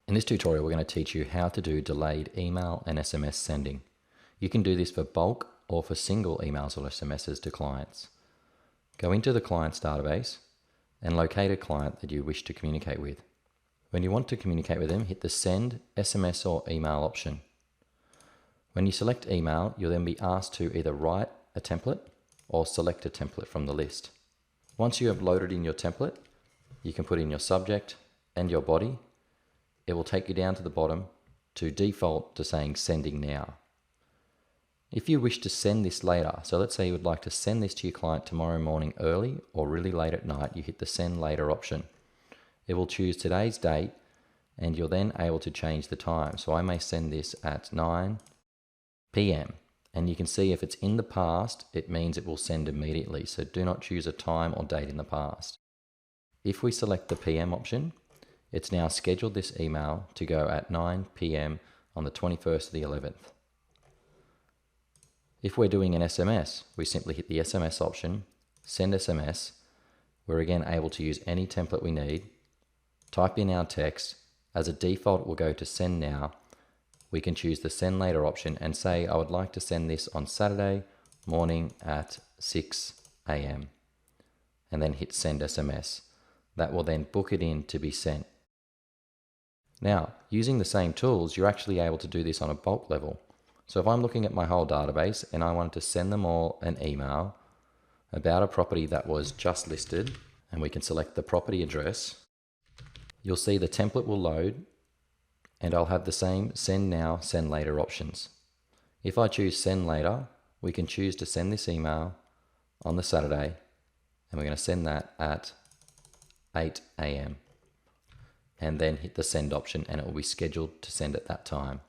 In this tutorial, we're going to teach you how to do delayed email and SMS sending. You can do this for bulk or for single emails or SMSs to clients. Go into the client's database and locate a client that you wish to communicate with. When you want to communicate with them, hit the Send SMS or Email option. When you select Email, you'll then be asked to either write a template or select a template from the list. Once you have loaded in your template, you can put in your subject and your body. It will take you down to the bottom to default to saying Sending Now. If you wish to send this later, so let's say you would like to send this to your client tomorrow morning early or really late at night, you hit the Send Later option. It will choose today's date and you're then able to change the time. So I may send this at 9 p.m. and you can see if it's in the past, it means it will send immediately. So do not choose a time or date in the past. If we select the PM option, it's now scheduled this email to go at 9 p.m. on the 21st of the 11th. If we're doing an SMS, we simply hit the SMS option, Send SMS. We're again able to use any template we need. Type in our text. As a default, we'll go to Send Now. We can choose the Send Later option and say, I would like to send this on Saturday morning at 6 a.m. and then hit Send SMS. That will then book it in to be sent. Now, using the same tools, you're actually able to do this on a bulk level. So if I'm looking at my whole database and I wanted to send them all an email about a property that was just listed, and we can select the property address, you'll see the template will load and I'll have the same Send Now, Send Later options. If I choose Send Later, we can choose to send this email on the Saturday, and we're going to send that at 8 a.m. and then hit the Send option and it will be scheduled to send at that time.